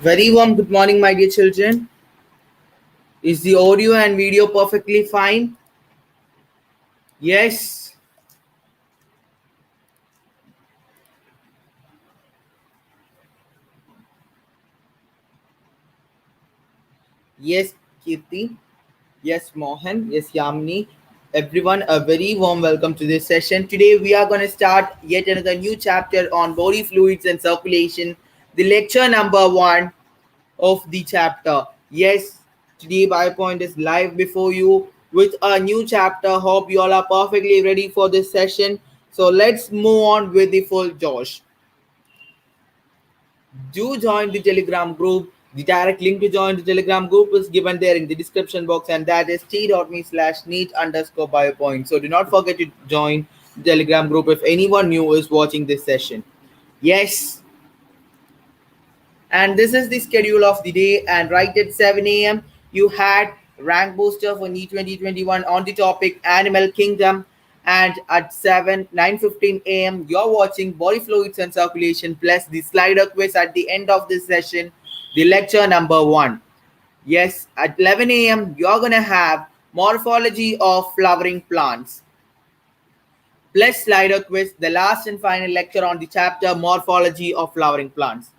Very warm good morning, my dear children. Is the audio and video perfectly fine? Yes. Yes, Kirti. Yes, Mohan. Yes, Yamini. Everyone, a very warm welcome to this session. Today, we are going to start yet another new chapter on body fluids and circulation, the lecture number 1 of the chapter. Yes, today Biopoint is live before you with a new chapter. Hope you all are perfectly ready for this session. So let's move on with the full Josh. Do join the Telegram group. The direct link to join the Telegram group is given there in the description box, and that is t.me/neat_biopoint. So do not forget to join the Telegram group if anyone new is watching this session. Yes, and this is the schedule of the day, and right at 7 a.m. you had rank booster for NEET 2021 on the topic Animal Kingdom, and at 9:15 a.m. you're watching body fluids and circulation plus the slider quiz at the end of this session, the lecture number 1. Yes, at 11 a.m. you're gonna have morphology of flowering plants plus slider quiz, the last and final lecture on the chapter morphology of flowering plants.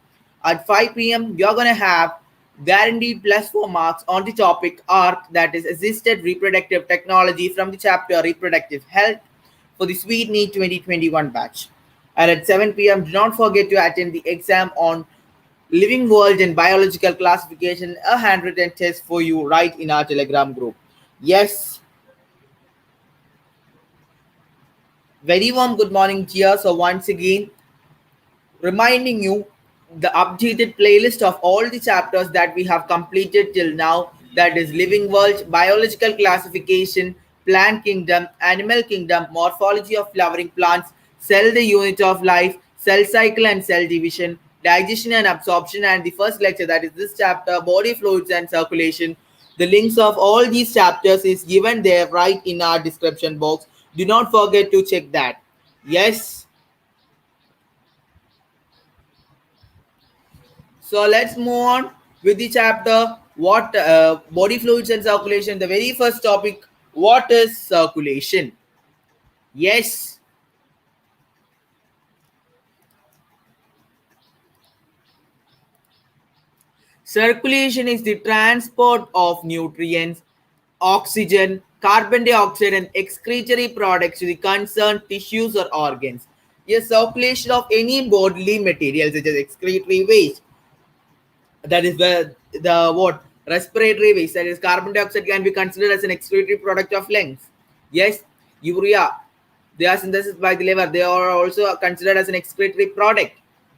At 5 p.m., you're going to have guaranteed plus 4 marks on the topic ARC, that is assisted reproductive technology, from the chapter reproductive health for the Sweet NEET 2021 batch. And at 7 p.m., do not forget to attend the exam on living world and biological classification, a handwritten test for you right in our Telegram group. Yes, very warm good morning, Gia. So once again, reminding you the updated playlist of all the chapters that we have completed till now, that is living world, biological classification, plant kingdom, animal kingdom, morphology of flowering plants, cell the unit of life, cell cycle and cell division, digestion and absorption, and the first lecture, that is this chapter, body fluids and circulation. The links of all these chapters is given there right in our description box. Do not forget to check that. Yes. So let's move on with the chapter what body fluids and circulation. The very first topic, what is circulation? Yes, circulation is the transport of nutrients, oxygen, carbon dioxide, and excretory products to the concerned tissues or organs. Yes, circulation of any bodily material such as excretory waste, that is the what respiratory waste, that is carbon dioxide, can be considered as an excretory product of lungs. Yes, urea, they are synthesized by the liver, they are also considered as an excretory product,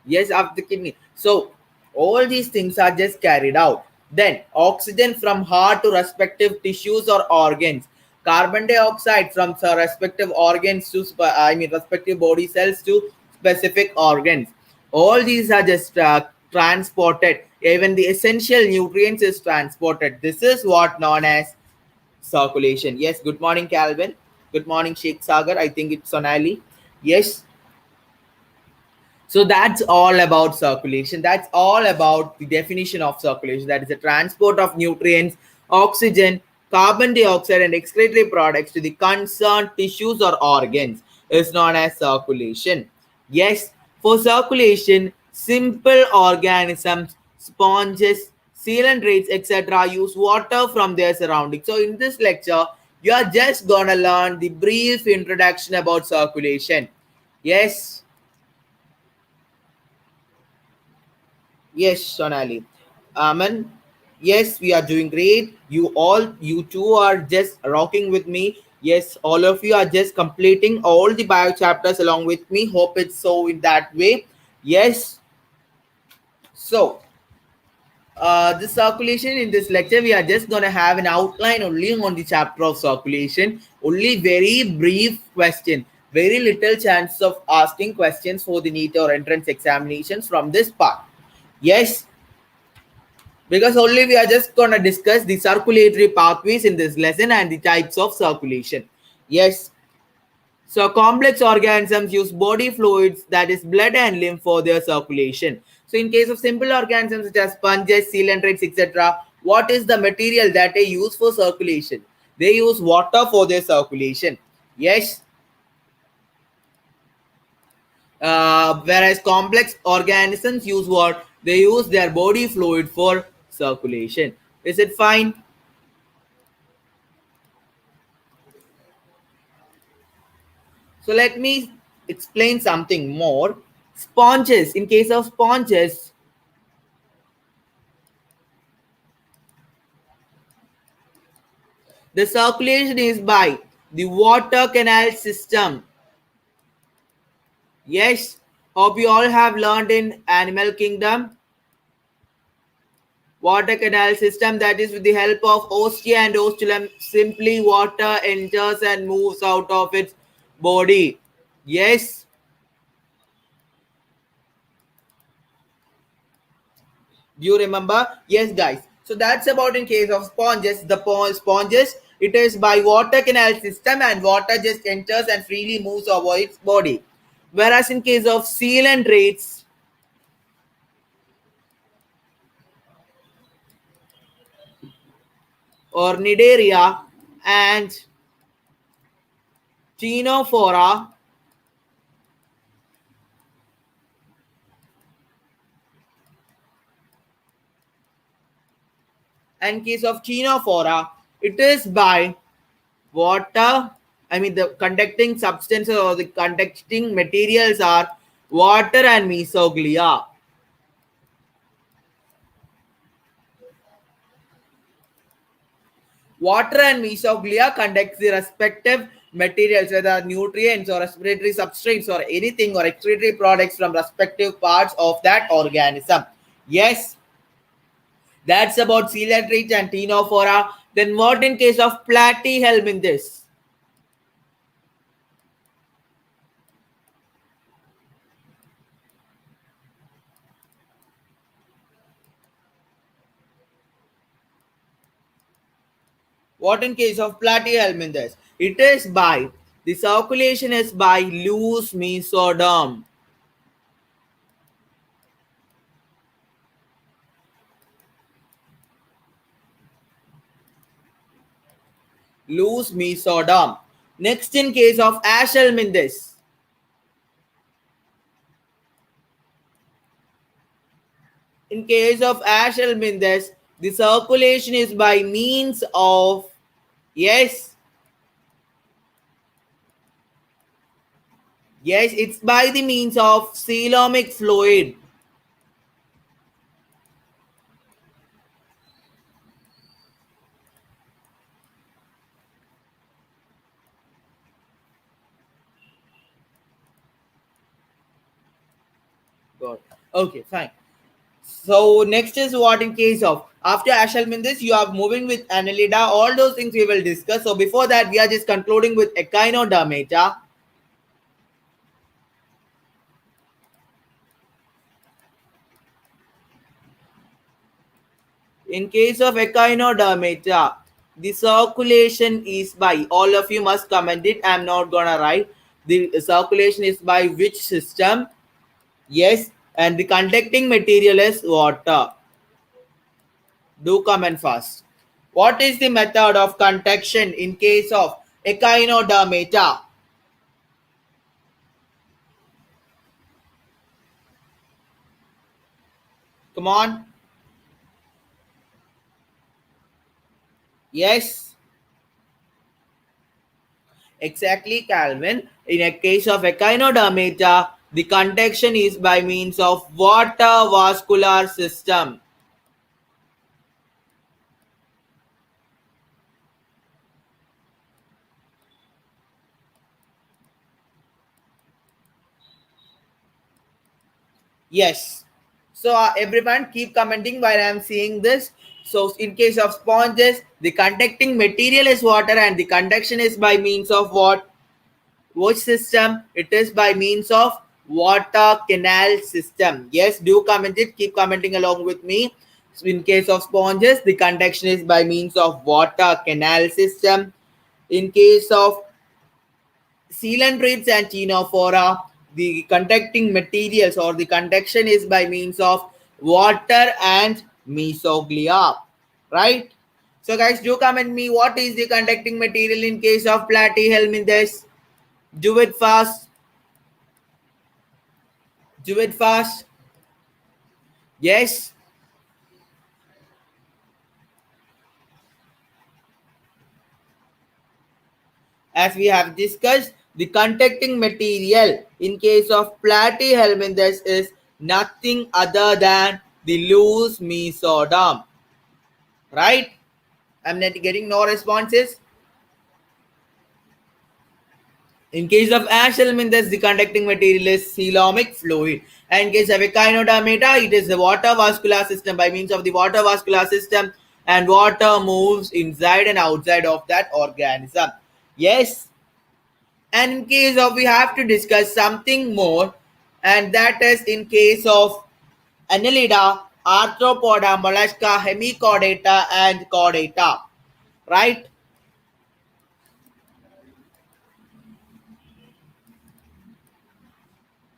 yes, of the kidney. So all these things are just carried out. Then oxygen from heart to respective tissues or organs, carbon dioxide from respective organs to respective body cells to specific organs. All these are just transported. Even the essential nutrients is transported. This is what known as circulation. Yes, good morning, Calvin. Good morning, Sheikh Sagar. I think it's Sonali. Yes. So that's all about circulation. That's all about the definition of circulation. That is the transport of nutrients, oxygen, carbon dioxide, and excretory products to the concerned tissues or organs is known as circulation. Yes, for circulation, simple organisms, sponges, coelenterates, etc. use water from their surroundings. So in this lecture, you are just gonna learn the brief introduction about circulation. Yes. Yes, Sonali. Aman. Yes, we are doing great. You two are just rocking with me. Yes, all of you are just completing all the bio chapters along with me. Hope it's so in that way. Yes. So, this circulation, in this lecture, we are just going to have an outline only on the chapter of circulation. Only very brief question. Very little chance of asking questions for the NEET or entrance examinations from this part. Yes, because only we are just going to discuss the circulatory pathways in this lesson and the types of circulation. Yes, so complex organisms use body fluids, that is blood and lymph, for their circulation. So in case of simple organisms such as sponges, coelenterates, etc., what is the material that they use for circulation? They use water for their circulation. Yes. Whereas complex organisms use what? They use their body fluid for circulation. Is it fine? So let me explain something more. Sponges. In case of sponges, the circulation is by the water canal system. Yes, hope you all have learned in Animal Kingdom. Water canal system, that is with the help of ostia and ostulum, simply water enters and moves out of its body. Yes. Do you remember? Yes, guys. So that's about in case of sponges. The sponges, it is by water canal system and water just enters and freely moves over its body. Whereas in case of coelenterates or nidaria and ctenophora, and case of ctenophora, it is by water. I mean, the conducting substances or the conducting materials are water and mesoglea. Water and mesoglea conducts the respective materials, whether nutrients or respiratory substrates or anything or excretory products from respective parts of that organism. Yes, that's about coelenterates and ctenophora. Then what in case of platyhelminthes? What in case of platyhelminthes? It is by the circulation is by loose mesoderm. Loose mesoderm. Next, in case of Ashelminthes, in case of Ashelminthes, the circulation is by means of, yes, yes, it's by the means of coelomic fluid. God. Okay, fine. So next is what in case of after Ashelminthes, you are moving with Annelida. All those things we will discuss. So before that, we are just concluding with Echinodermata. In case of Echinodermata, the circulation is by, all of you must comment it. I'm not gonna write. The circulation is by which system? Yes, and the conducting material is water. Do comment fast. What is the method of conduction in case of Echinodermata? Come on. Yes, exactly, Calvin. In a case of Echinodermata, the conduction is by means of water vascular system. Yes. So everyone keep commenting while I am seeing this. So in case of sponges, the conducting material is water and the conduction is by means of what? Which system? It is by means of water canal system. Yes, do comment it. Keep commenting along with me. So in case of sponges, the conduction is by means of water canal system. In case of coelenterates and ctenophora, the conducting materials or the conduction is by means of water and mesoglea, right? So guys, do comment me what is the conducting material in case of platyhelminthes. Do it fast. Do it fast. Yes. As we have discussed, the conducting material in case of platyhelminthes is nothing other than the loose mesoderm, right? I'm not getting no responses. In case of ash helminthes, the conducting material is coelomic fluid. And in case of echinodermata, it is the water vascular system. By means of the water vascular system, and water moves inside and outside of that organism. Yes. And in case of, we have to discuss something more, and that is in case of Annelida, Arthropoda, Mollusca, Hemichordata, and Chordata, right?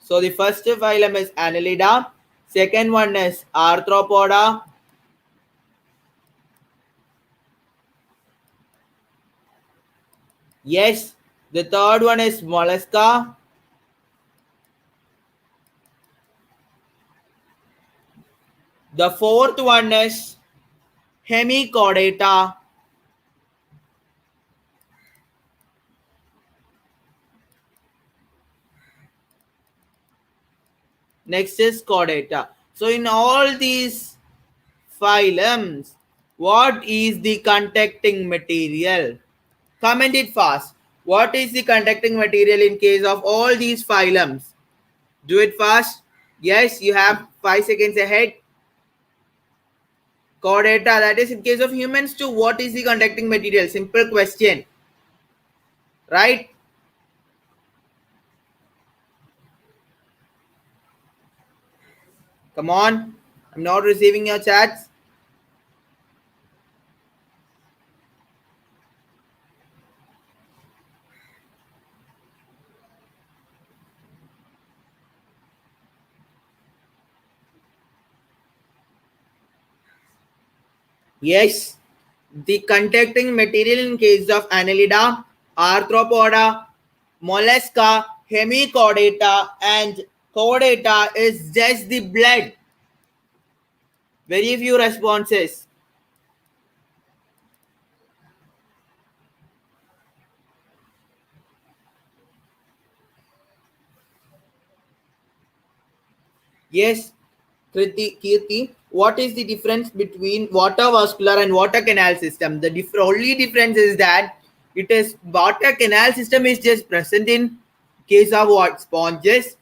So the first phylum is Annelida, second one is Arthropoda, yes, the third one is Mollusca, the fourth one is Hemichordata, next is Chordata. So in all these phylums, what is the conducting material? Comment it fast. What is the conducting material in case of all these phylums? Do it fast. Yes, you have 5 seconds ahead. Chordata, that is in case of humans too. What is the conducting material? Simple question. Right? Come on. I'm not receiving your chats. Yes. The conducting material in case of Annelida, Arthropoda, Mollusca, Hemichordata, and Chordata is just the blood. Very few responses. Yes, Kirti, what is the difference between water vascular and water canal system? The only difference is that it is water canal system is just present in case of what sponges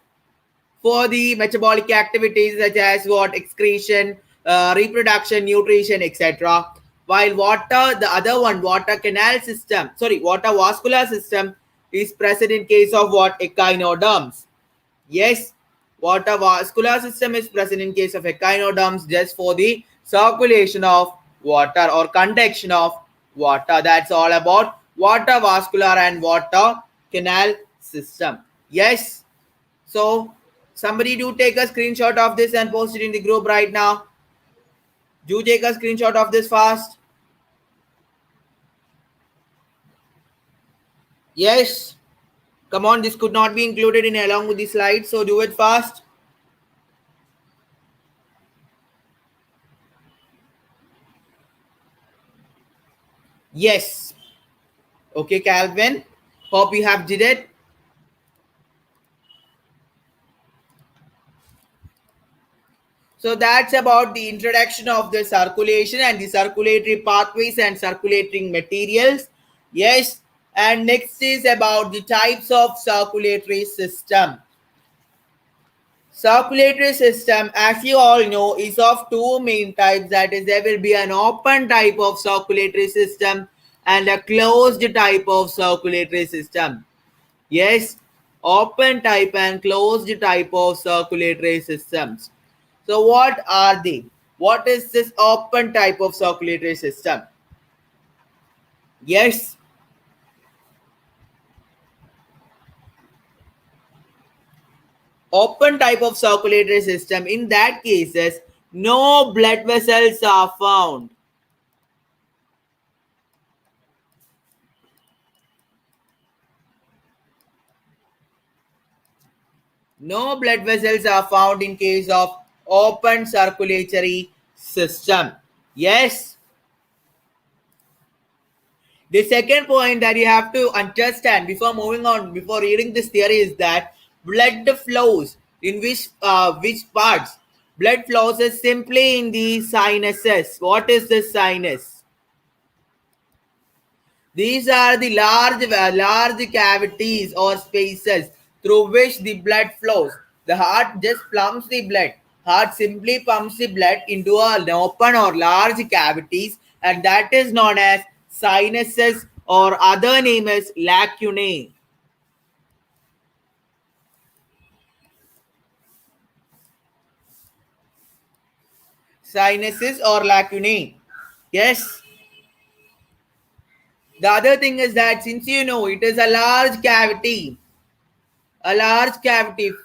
for the metabolic activities such as what excretion, reproduction, nutrition, etc. While water, the other one, water canal system, sorry, water vascular system is present in case of what echinoderms. Yes, water vascular system is present in case of echinoderms just for the circulation of water or conduction of water. That's all about water vascular and water canal system. Yes. So somebody do take a screenshot of this and post it in the group right now. Do take a screenshot of this fast. Yes. Come on, this could not be included in along with the slides, so do it fast. Yes. Okay, Calvin. Hope you have did it. So that's about the introduction of the circulation and the circulatory pathways and circulating materials. Yes. And next is about the types of circulatory system. Circulatory system, as you all know, is of two main types. That is, there will be an open type of circulatory system and a closed type of circulatory system. Yes, open type and closed type of circulatory systems. So what are they? What is this open type of circulatory system? Yes, open type of circulatory system, in that cases, no blood vessels are found. No blood vessels are found in case of open circulatory system. Yes. The second point that you have to understand before moving on, before reading this theory, is that blood flows in which parts? Blood flows is simply in the sinuses. What is the sinus? These are the large cavities or spaces through which the blood flows. The heart just pumps the blood. Heart simply pumps the blood into an open or large cavities, and that is known as sinuses, or other name is lacunae. Sinuses or lacunae. Yes. The other thing is that since you know it is a large cavity,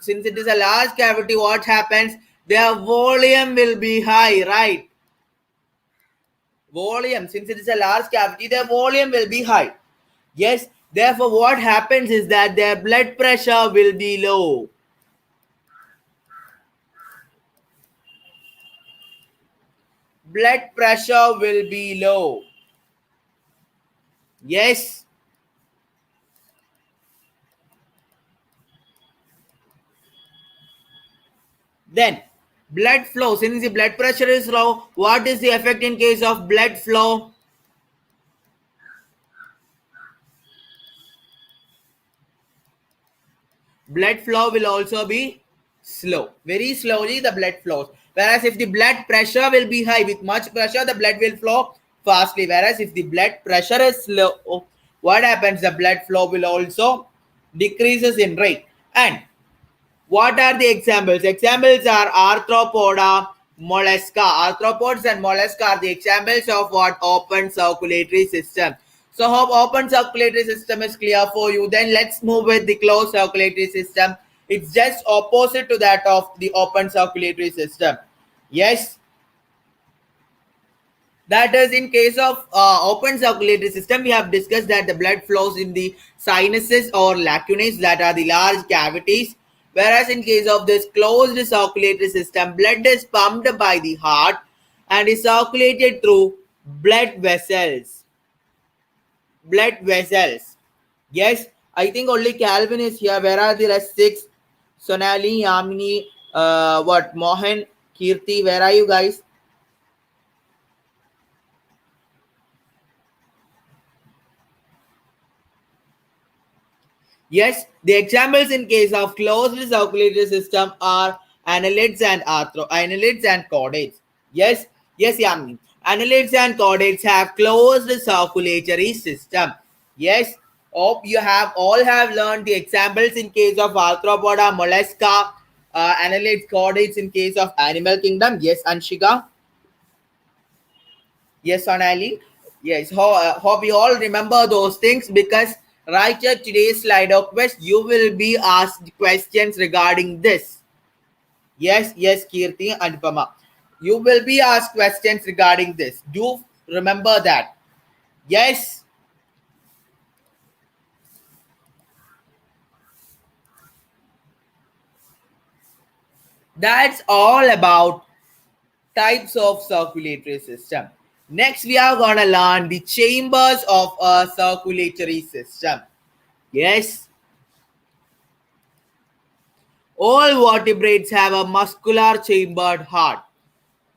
since it is a large cavity, what happens? Their volume will be high, right? Volume, since it is a large cavity, their volume will be high. Yes, therefore what happens is that their blood pressure will be low. Blood pressure will be low. Yes. Then blood flow, since the blood pressure is low, what is the effect in case of blood flow? Blood flow will also be slow. Very slowly the blood flows. Whereas if the blood pressure will be high, with much pressure, the blood will flow fastly. Whereas if the blood pressure is low, what happens? The blood flow will also decreases in rate. And what are the examples? Examples are arthropoda, mollusca. Arthropods and mollusca are the examples of what? Open circulatory system. So hope open circulatory system is clear for you. Then let's move with the closed circulatory system. It's just opposite to that of the open circulatory system. Yes. That is, in case of open circulatory system, we have discussed that the blood flows in the sinuses or lacunae, that are the large cavities. Whereas in case of this closed circulatory system, blood is pumped by the heart and is circulated through blood vessels. Blood vessels. Yes, I think only Calvin is here. Where are the rest six? Sonali, Yamini, Mohan, Kirti, where are you guys? Yes, the examples in case of closed circulatory system are annelids and chordates. Yes, yes, Yamini. Annelids and chordates have closed circulatory system. Yes, hope you have all have learned the examples in case of arthropoda, mollusca, annelids, chordates in case of animal kingdom. Yes, Anshika. Yes, Sonali. Yes, hope you all remember those things, because right here today's Slido quest, you will be asked questions regarding this. Yes, yes, Kirti and Pama. You will be asked questions regarding this. Do remember that. Yes, that's all about types of circulatory system. Next, we are gonna learn the chambers of a circulatory system. Yes. All vertebrates have a muscular chambered heart.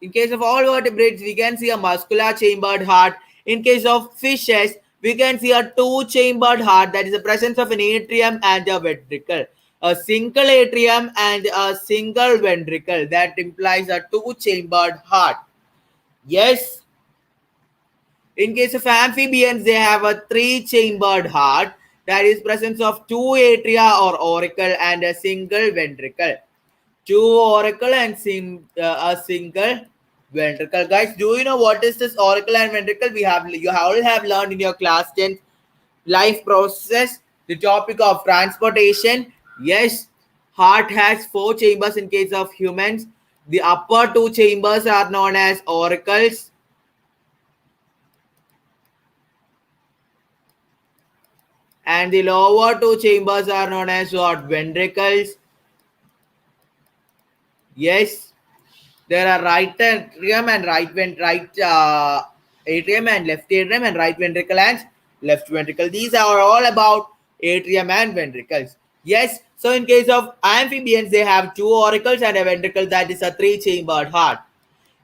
In case of all vertebrates, we can see a muscular chambered heart. In case of fishes, we can see a two-chambered heart, that is the presence of an atrium and a ventricle. A single atrium and a single ventricle, that implies a two-chambered heart. Yes. In case of amphibians, they have a three-chambered heart, that is presence of two atria or auricle and a single ventricle. Two auricle and a single ventricle. Guys, do you know what is this auricle and ventricle? You all have learned in your class 10 life process, the topic of transportation. Yes. Heart has 4 chambers in case of humans. The upper 2 chambers are known as auricles. And the lower 2 chambers are known as what? Ventricles. Yes. There are right atrium and atrium and left atrium and right ventricle and left ventricle. These are all about atrium and ventricles. Yes. So in case of amphibians, they have 2 auricles and a ventricle. That is a 3-chambered heart.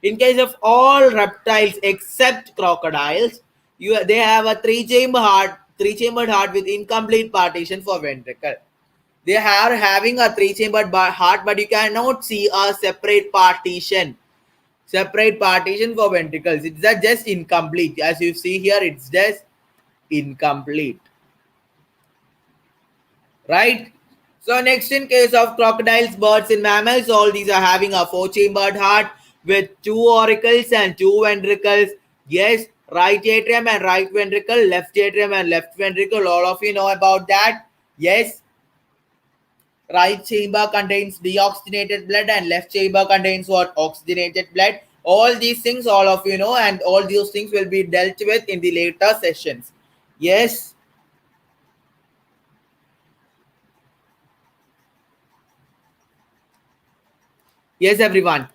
In case of all reptiles except crocodiles, they have a 3-chambered heart with incomplete partition for ventricle. They are having a 3-chambered heart, but you cannot see a separate partition for ventricles. It's just incomplete. As you see here, it's just incomplete, right? So next, in case of crocodiles, birds, and mammals, all these are having a 4-chambered heart with 2 auricles and 2 ventricles. Yes, right atrium and right ventricle, left atrium and left ventricle. All of you know about that. Yes. Right chamber contains deoxygenated blood and left chamber contains what? Oxygenated blood. All these things, all of you know, and all these things will be dealt with in the later sessions. Yes. Yes, everyone.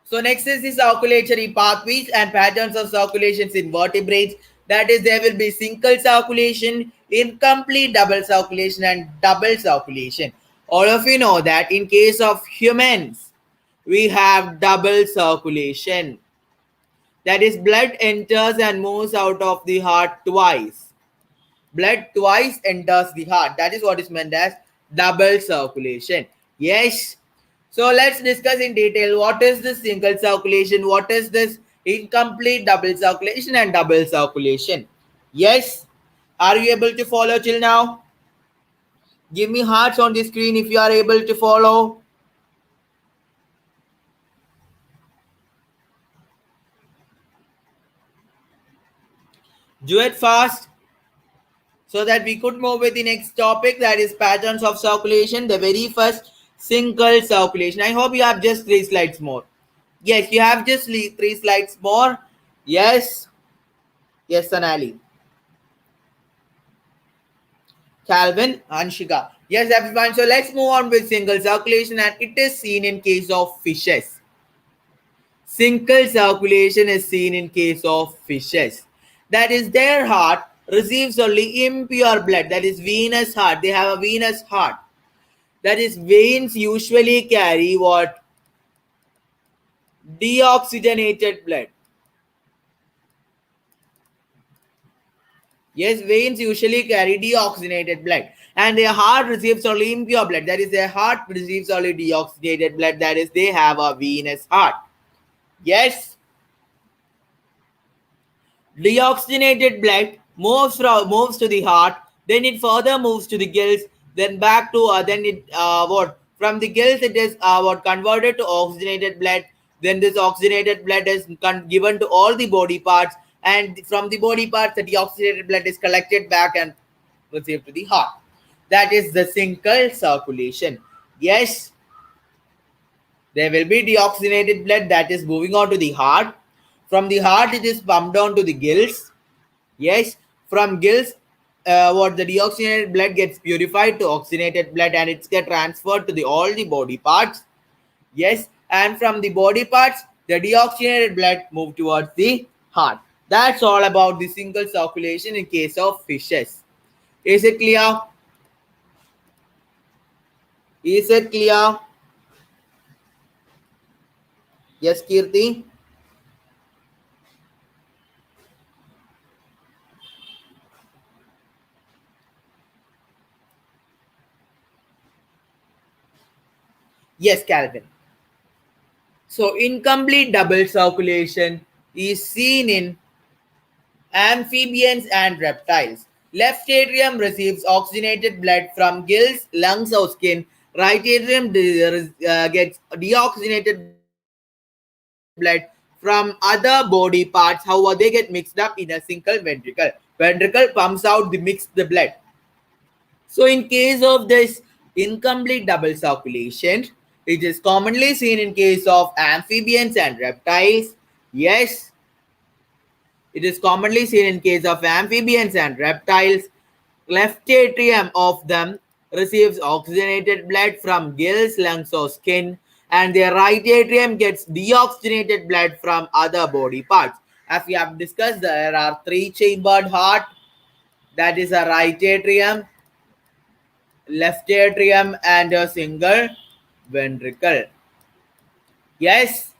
So next is the circulatory pathways and patterns of circulations in vertebrates. That is, there will be single circulation, incomplete double circulation, and double circulation. All of you know that in case of humans, we have double circulation. That is, blood enters and moves out of the heart twice. Blood twice enters the heart. That is what is meant as double circulation. Yes. So let's discuss in detail what is this single circulation, what is this incomplete double circulation and double circulation. Yes. Are you able to follow till now? Give me hearts on the screen if you are able to follow. Do it fast so that we could move with the next topic, that is patterns of circulation. The very first, single circulation. I hope you have just 3 slides more. Yes, you have just 3 slides more. Yes. Yes, Sonali. Calvin, Anshika. Yes, everyone. So let's move on with single circulation, and it is seen in case of fishes. Single circulation is seen in case of fishes. That is, their heart receives only impure blood. That is venous heart. They have a venous heart. That is, veins usually carry what? Deoxygenated blood. Yes, veins usually carry deoxygenated blood. And their heart receives only impure blood. That is, their heart receives only deoxygenated blood. That is, they have a venous heart. Yes. Deoxygenated blood moves to the heart, then it further moves to the gills, then back to then it what from the gills it is what converted to oxygenated blood. Then this oxygenated blood is given to all the body parts, and from the body parts the deoxygenated blood is collected back and received to the heart. That is the single circulation. Yes, there will be deoxygenated blood that is moving on to the heart. From the heart, it is pumped down to the gills. Yes, from gills, what the deoxygenated blood gets purified to oxygenated blood, and it's get transferred to all the body parts. Yes, and from the body parts, the deoxygenated blood move towards the heart. That's all about the single circulation in case of fishes. Is it clear? Is it clear? Yes, Kirti. Yes, Calvin. So incomplete double circulation is seen in amphibians and reptiles. Left atrium receives oxygenated blood from gills, lungs, or skin. Right atrium gets deoxygenated blood from other body parts. However, they get mixed up in a single ventricle. Ventricle pumps out the mixed blood. So in case of this Incomplete double circulation. It is commonly seen in case of amphibians and reptiles. Yes, it is commonly seen in case of amphibians and reptiles. Left atrium of them receives oxygenated blood from gills, lungs, or skin, and their right atrium gets deoxygenated blood from other body parts. As we have discussed, there are three chambered heart, that is a right atrium, left atrium, and a single ventricle. Yes,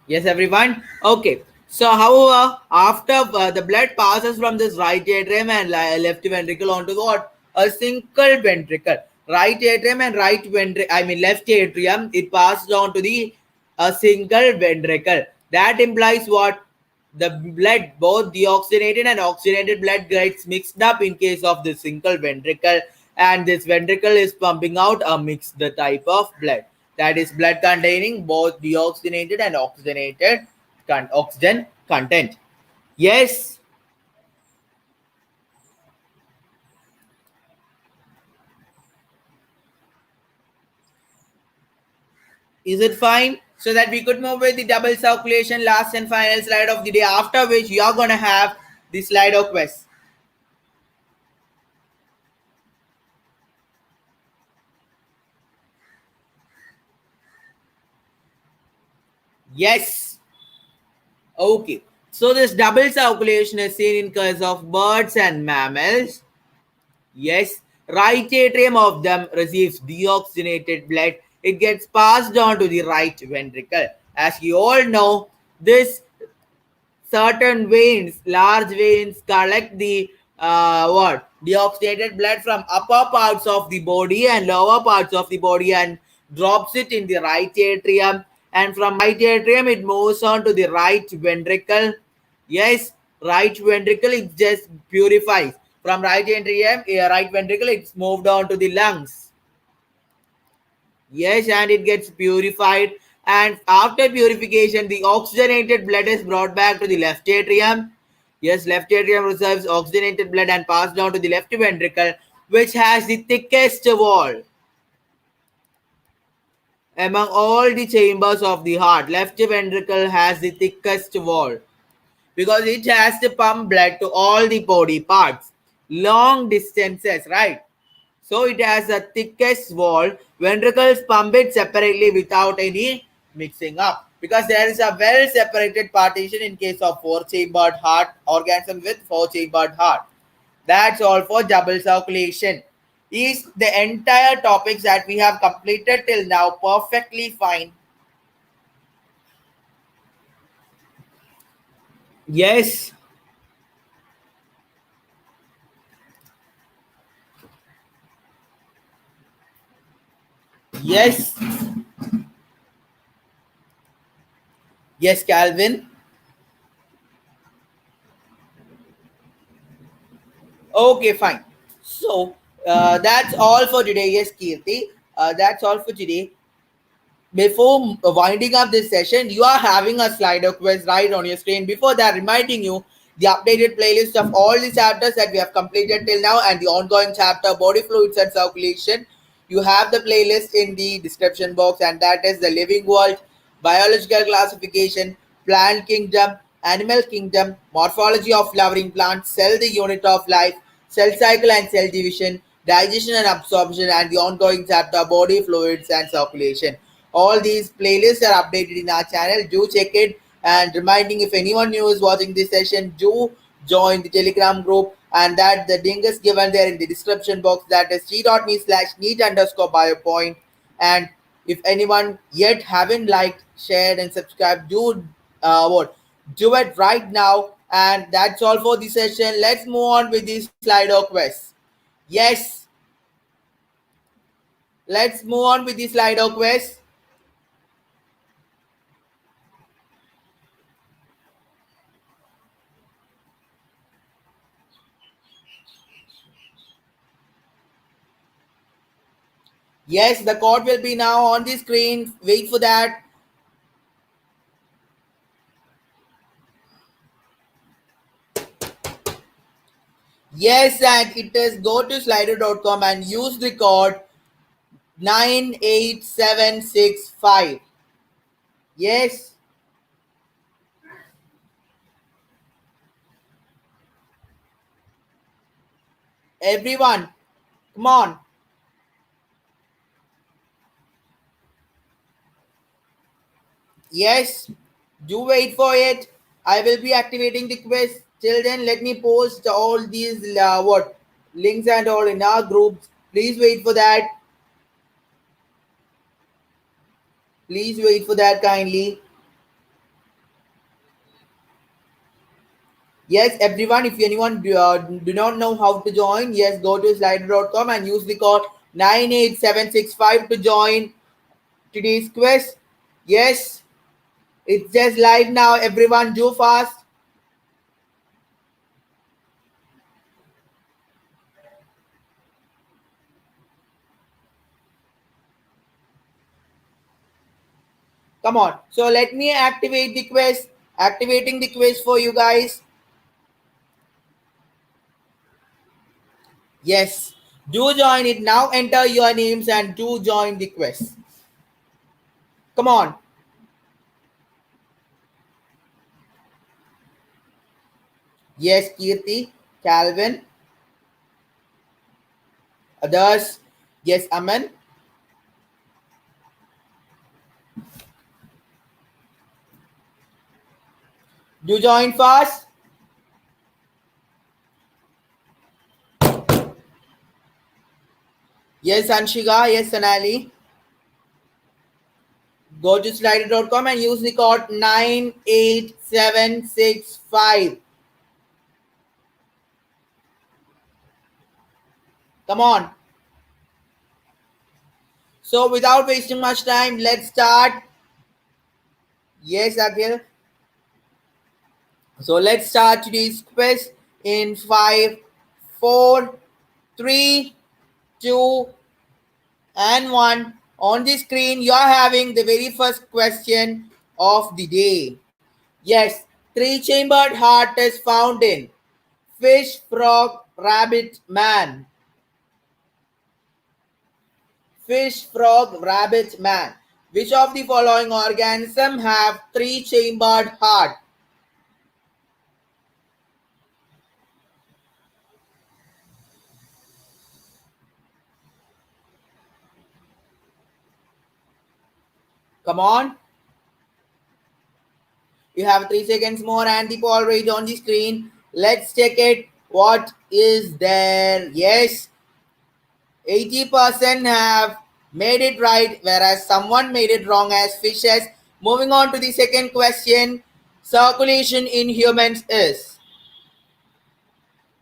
yes, everyone. Okay. So, however, after the blood passes from this right atrium and left ventricle onto the what? A single ventricle. Right atrium and right ventricle, I mean left atrium, it passes on to the a single ventricle. That implies what? The blood, both deoxygenated and oxygenated blood gets mixed up in case of the single ventricle, and this ventricle is pumping out a mixed type of blood, that is blood containing both deoxygenated and oxygenated oxygen content. Yes, is it fine? So that we could move with the double circulation, last and final slide of the day, after which you are going to have the slide of quest. Yes. Okay. So this double circulation is seen in case of birds and mammals. Yes. Right atrium of them receives deoxygenated blood. It gets passed on to the right ventricle. As you all know, this certain veins, large veins, collect the what? Deoxygenated blood from upper parts of the body and lower parts of the body and drops it in the right atrium. And from right atrium, it moves on to the right ventricle. Yes, right ventricle, it just purifies. From right atrium, right ventricle, it's moved on to the lungs. Yes, and it gets purified. And after purification, the oxygenated blood is brought back to the left atrium. Yes, left atrium receives oxygenated blood and passed down to the left ventricle, which has the thickest wall among all the chambers of the heart. Left ventricle has the thickest wall because it has to pump blood to all the body parts, long distances, right? So it has a thickest wall. Ventricles pump it separately without any mixing up, because there is a well separated partition in case of four chambered heart organism with four chambered heart. That's all for double circulation. Is the entire topics that we have completed till now perfectly fine? Yes, yes, yes, Calvin. Okay, fine. So that's all for today. Yes, Kirti. That's all for today. Before winding up this session, you are having a Slido quiz right on your screen. Before that, reminding you the updated playlist of all the chapters that we have completed till now and the ongoing chapter, body fluids and circulation. You have the playlist in the description box, and that is the living world, biological classification, plant kingdom, animal kingdom, morphology of flowering plants, cell the unit of life, cell cycle and cell division, digestion and absorption, and the ongoing chapter, body fluids and circulation. All these playlists are updated in our channel. Do check it. And reminding, if anyone new is watching this session, do join the Telegram group, and that the link is given there in the description box. That is t.me/neat underscore biopoint. And if anyone yet haven't liked, shared, and subscribed, do what? Do it right now. And that's all for the session. Let's move on with this Slido quest. Yes, let's move on with the Slido quest. Yes, the code will be now on the screen. Wait for that. Yes, and it is go to slido.com and use the code 98765. Yes, everyone, come on. Yes, do wait for it. I will be activating the quiz. Till then, let me post all these what links and all in our groups. Please wait for that. Please wait for that kindly. Yes, everyone, if anyone do not know how to join, yes, go to slider.com and use the code 98765 to join today's quiz. Yes, it's just live now. Everyone, do fast. Come on. So let me activate the quiz. Activating the quiz for you guys. Yes, do join it now. Enter your names and do join the quiz. Come on. Yes, Kirti, Calvin, others. Yes, Aman. Do join fast. Yes, Anshika. Yes, Sonali. Go to slider.com and use the code 98765. Come on. So without wasting much time, let's start. Yes, Akhil. So let's start today's quiz in 5, 4, 3, 2, and 1. On the screen, you're having the very first question of the day. Yes, three-chambered heart is found in fish, frog, rabbit, man. Fish, frog, rabbit, man. Which of the following organisms have three-chambered heart? Come on. You have 3 seconds more and the poll rate on the screen. Let's check it. What is there? Yes, 80% have made it right, whereas someone made it wrong as fishes. Moving on to the second question. Circulation in humans is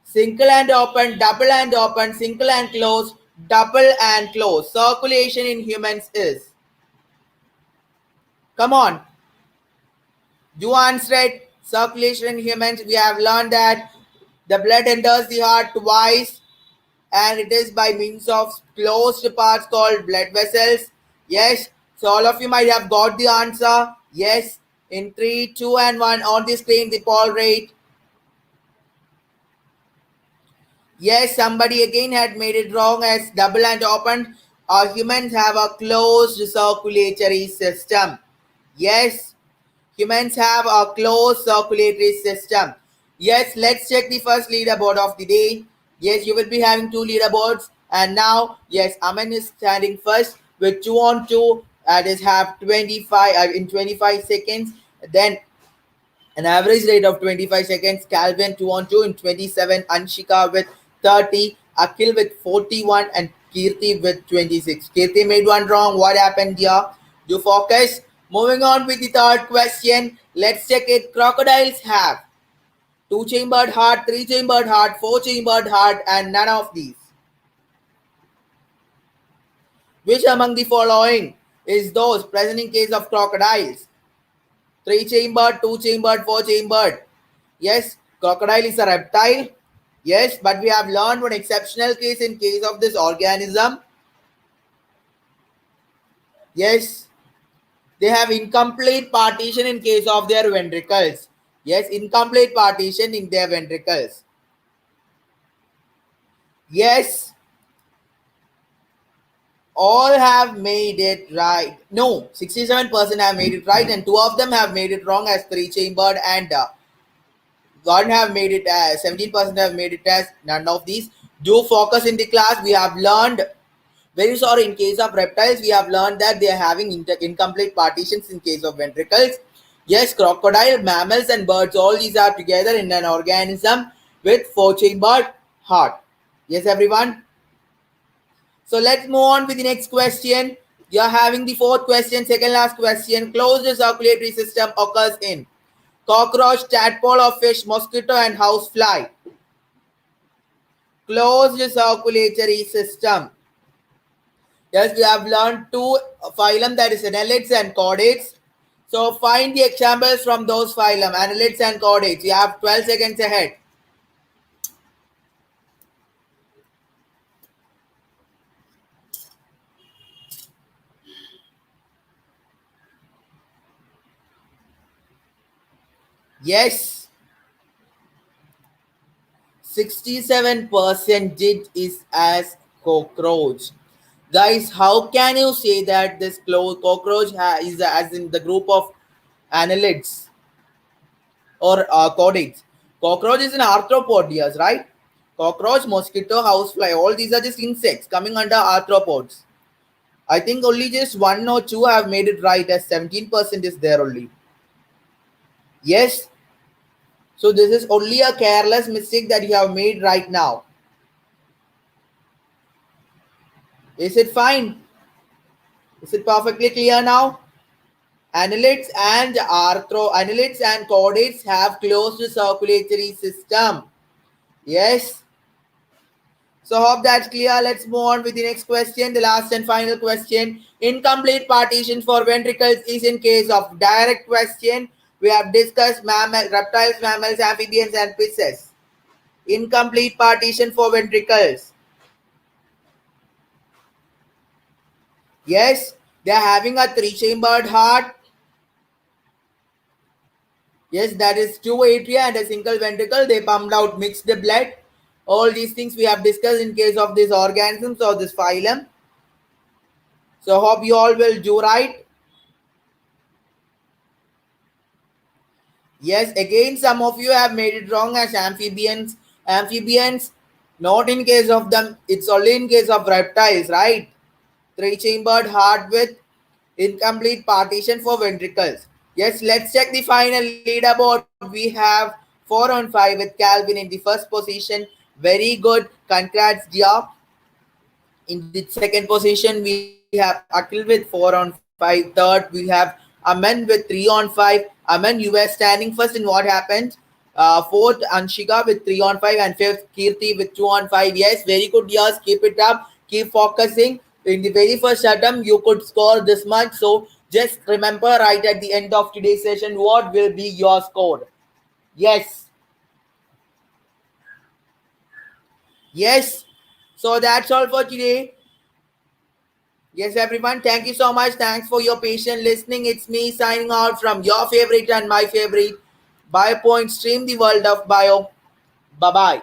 single and open, double and open, single and close, double and close. Circulation in humans is. Come on. Do answer it. Circulation in humans, we have learned that the blood enters the heart twice and it is by means of closed parts called blood vessels. Yes, so all of you might have got the answer. Yes, in 3, 2, and 1 on the screen, the poll rate. Yes, somebody again had made it wrong as double and open. Humans have a closed circulatory system. Yes, humans have a closed circulatory system. Yes, let's check the first leaderboard of the day. Yes, you will be having two leaderboards. And now, yes, Aman is standing first with 2 on 2. That is have 25 in 25 seconds. Then an average rate of 25 seconds. Calvin 2 on 2 in 27. Anshika with 30. Akhil with 41 and Kirti with 26. Kirti made one wrong. What happened here? You focus. Moving on with the third question. Let's check it. Crocodiles have two-chambered heart, three-chambered heart, four-chambered heart, and none of these. Which among the following is those present in case of crocodiles? Three-chambered, two-chambered, four-chambered. Yes, crocodile is a reptile. Yes, but we have learned one exceptional case in case of this organism. Yes, they have incomplete partition in case of their ventricles. Yes, incomplete partition in their ventricles. Yes, all have made it right. No, 67% have made it right, and two of them have made it wrong as three chambered, and one have made it as 17% have made it as none of these. Do focus in the class. We have learned. Very sorry, in case of reptiles, we have learned that they are having incomplete partitions in case of ventricles. Yes, crocodile, mammals, and birds, all these are together in an organism with four chambered heart. Yes, everyone. So let's move on with the next question. You are having the fourth question, second last question. Closed circulatory system occurs in cockroach, tadpole of fish, mosquito, and housefly. Closed circulatory system. Yes, we have learned two phylum, that is annelids and chordates. So find the examples from those phylum, annelids and chordates. You have 12 seconds ahead. Yes, 67% did is as cockroach. Guys, how can you say that this cockroach is as in the group of annelids or chordates? Cockroach is an arthropods, right? Cockroach, mosquito, housefly, all these are just insects coming under arthropods. I think only just one or two have made it right, as 17% is there only. Yes, so this is only a careless mistake that you have made right now. Is it fine? Is it perfectly clear now? Annelids and chordates have closed circulatory system. Yes. So hope that's clear. Let's move on with the next question. The last and final question. Incomplete partition for ventricles is in case of direct question. We have discussed reptiles, mammals, amphibians, and fishes. Incomplete partition for ventricles. Yes, they are having a three-chambered heart. Yes, that is two atria and a single ventricle. They pumped out mixed blood. All these things we have discussed in case of these organisms or this phylum. So hope you all will do right. Yes, again some of you have made it wrong as amphibians. Amphibians, not in case of them, it's only in case of reptiles, right? Three-chambered heart with incomplete partition for ventricles. Yes, let's check the final leaderboard. We have 4 on 5 with Calvin in the first position. Very good. Congrats, dear. In the second position, we have Akil with 4 on 5. Third, we have Aman with 3 on 5. Aman, you were standing first in what happened. Fourth, Anshika with 3 on 5. And fifth, Kirti with 2 on 5. Yes, very good, yes. Keep it up. Keep focusing. In the very first attempt, you could score this much. So just remember right at the end of today's session, what will be your score. Yes. Yes. So that's all for today. Yes, everyone. Thank you so much. Thanks for your patient listening. It's me signing out from your favorite and my favorite Biopoint. Stream the world of bio. Bye bye.